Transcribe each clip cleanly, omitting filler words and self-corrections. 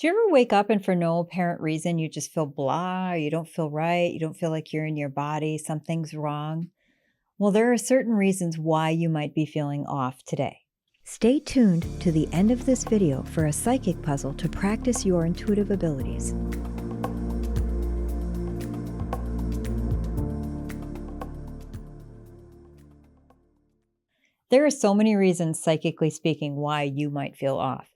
Do you ever wake up and for no apparent reason you just feel blah, or you don't feel right, you don't feel like you're in your body, something's wrong? Well, there are certain reasons why you might be feeling off today. Stay tuned to the end of this video for a psychic puzzle to practice your intuitive abilities. There are so many reasons, psychically speaking, why you might feel off.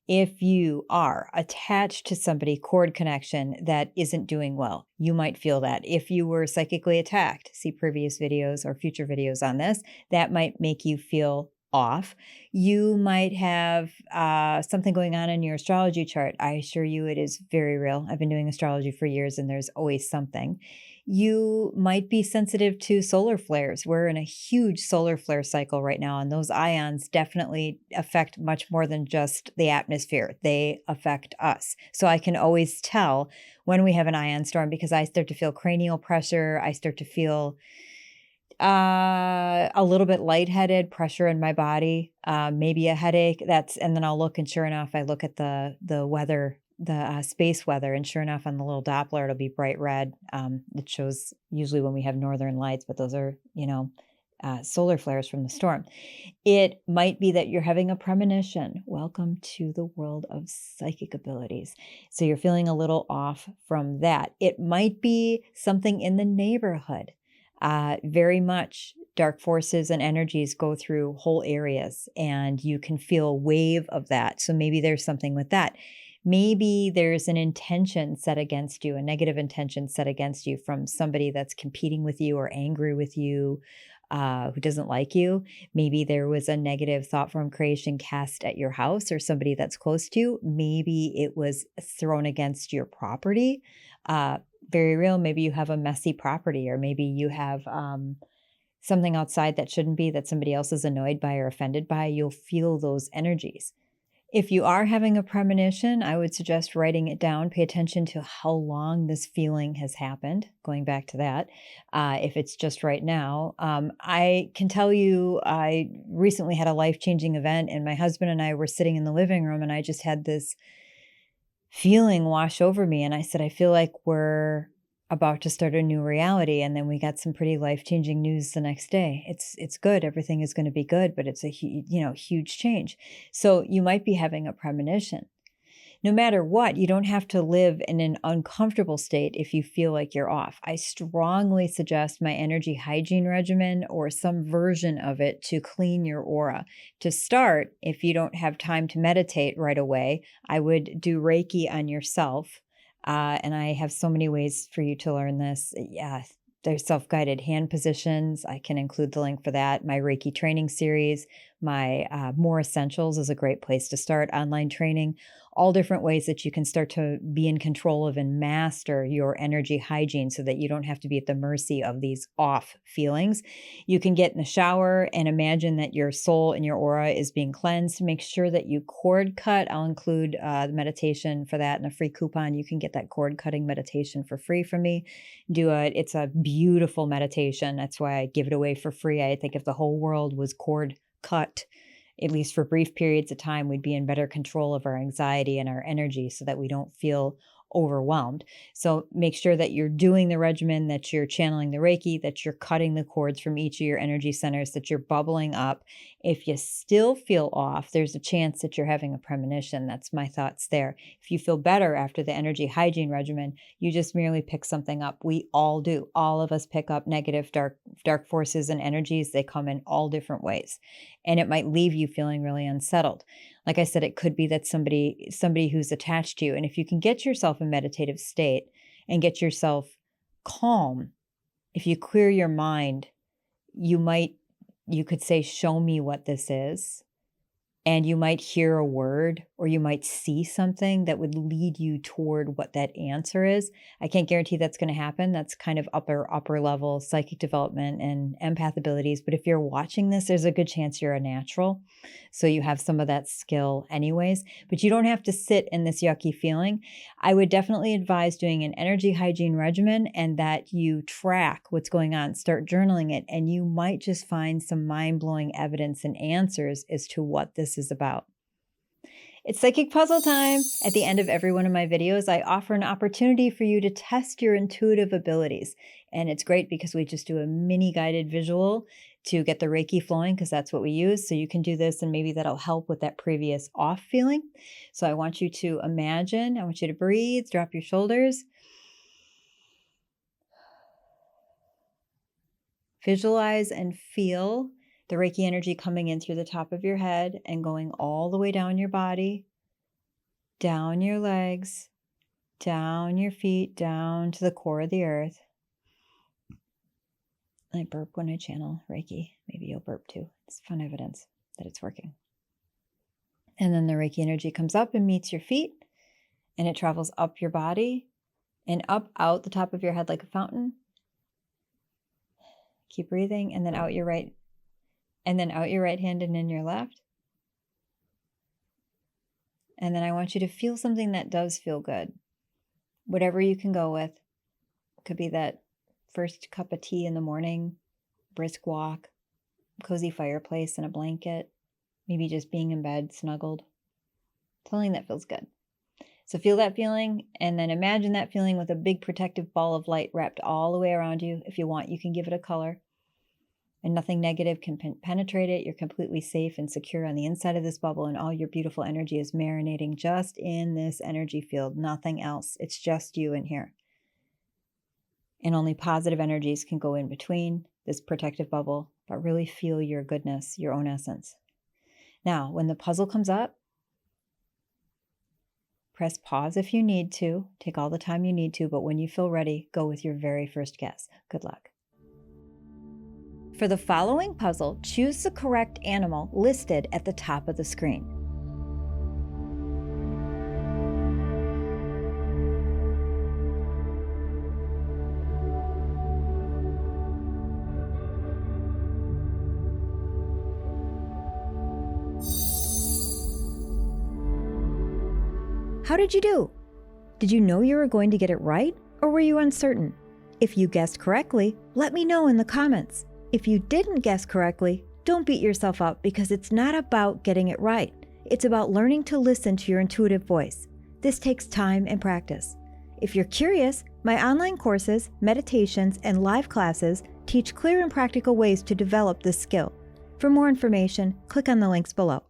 If you are attached to somebody, cord connection that isn't doing well, you might feel that. If you were psychically attacked, see previous videos or future videos on this, that might make you feel off. You might have something going on in your astrology chart. I assure you it is very real. I've been doing astrology for years and there's always something. You might be sensitive to solar flares. We're in a huge solar flare cycle right now, and those ions definitely affect much more than just the atmosphere. They affect us. So I can always tell when we have an ion storm because I start to feel cranial pressure. I start to feel a little bit lightheaded, pressure in my body, maybe a headache. And then I'll look, and sure enough, I look at the weather, the space weather, and sure enough, on the little Doppler, it'll be bright red. It shows usually when we have northern lights, but those are solar flares from the storm. It might be that you're having a premonition. Welcome to the world of psychic abilities. So you're feeling a little off from that. It might be something in the neighborhood. Very much dark forces and energies go through whole areas, and you can feel a wave of that. So maybe there's something with that. Maybe there's an intention set against you, a negative intention set against you from somebody that's competing with you or angry with you, who doesn't like you. Maybe there was a negative thought form creation cast at your house or somebody that's close to you. Maybe it was thrown against your property. Very real. Maybe you have a messy property, or maybe you have something outside that shouldn't be, that somebody else is annoyed by or offended by. You'll feel those energies. If you are having a premonition, I would suggest writing it down. Pay attention to how long this feeling has happened, going back to that. If it's just right now, I can tell you I recently had a life-changing event, and my husband and I were sitting in the living room, and I just had this feeling wash over me, and I said, I feel like we're about to start a new reality. And then we got some pretty life-changing news the next day. It's good. Everything is going to be good, but it's a huge change. So you might be having a premonition. No matter what, you don't have to live in an uncomfortable state if you feel like you're off. I strongly suggest my energy hygiene regimen or some version of it to clean your aura. To start, if you don't have time to meditate right away, I would do Reiki on yourself. And I have so many ways for you to learn this. Yeah, there's self-guided hand positions. I can include the link for that. My Reiki training series, my More Essentials is a great place to start. Online training, all different ways that you can start to be in control of and master your energy hygiene so that you don't have to be at the mercy of these off feelings. You can get in the shower and imagine that your soul and your aura is being cleansed. Make sure that you cord cut. I'll include the meditation for that in a free coupon. You can get that cord cutting meditation for free from me. Do it. It's a beautiful meditation. That's why I give it away for free. I think if the whole world was cord cut, at least for brief periods of time, we'd be in better control of our anxiety and our energy so that we don't feel overwhelmed. So make sure that you're doing the regimen, that you're channeling the Reiki, that you're cutting the cords from each of your energy centers, that you're bubbling up. If you still feel off, there's a chance that you're having a premonition. That's my thoughts there. If you feel better after the energy hygiene regimen, you just merely pick something up. We all do. All of us pick up negative dark forces and energies. They come in all different ways, and it might leave you feeling really unsettled. Like I said, it could be that somebody who's attached to you. And if you can get yourself in meditative state and get yourself calm, if you clear your mind, you could say, show me what this is. And you might hear a word, or you might see something that would lead you toward what that answer is. I can't guarantee that's going to happen. That's kind of upper level psychic development and empath abilities. But if you're watching this, there's a good chance you're a natural. So you have some of that skill anyways, but you don't have to sit in this yucky feeling. I would definitely advise doing an energy hygiene regimen and that you track what's going on, start journaling it, and you might just find some mind-blowing evidence and answers as to what this is about. It's psychic puzzle time. At the end of every one of my videos, I offer an opportunity for you to test your intuitive abilities. And it's great because we just do a mini guided visual to get the Reiki flowing, because that's what we use. So you can do this and maybe that'll help with that previous off feeling. So I want you to imagine, I want you to breathe, drop your shoulders. Visualize and feel the Reiki energy coming in through the top of your head and going all the way down your body, down your legs, down your feet, down to the core of the earth. I burp when I channel Reiki. Maybe you'll burp too. It's fun evidence that it's working. And then the Reiki energy comes up and meets your feet, and it travels up your body and up out the top of your head like a fountain. Keep breathing, and then out your right hand and in your left. And then I want you to feel something that does feel good. Whatever you can go with. It could be that first cup of tea in the morning, brisk walk, cozy fireplace and a blanket, maybe just being in bed snuggled. Something that feels good. So feel that feeling, and then imagine that feeling with a big protective ball of light wrapped all the way around you. If you want, you can give it a color. And nothing negative can penetrate it. You're completely safe and secure on the inside of this bubble, and all your beautiful energy is marinating just in this energy field, nothing else. It's just you in here. And only positive energies can go in between this protective bubble, but really feel your goodness, your own essence. Now, when the puzzle comes up, press pause if you need to. Take all the time you need to, but when you feel ready, go with your very first guess. Good luck. For the following puzzle, choose the correct animal listed at the top of the screen. How did you do? Did you know you were going to get it right, or were you uncertain? If you guessed correctly, let me know in the comments. If you didn't guess correctly, don't beat yourself up, because it's not about getting it right. It's about learning to listen to your intuitive voice. This takes time and practice. If you're curious, my online courses, meditations, and live classes teach clear and practical ways to develop this skill. For more information, click on the links below.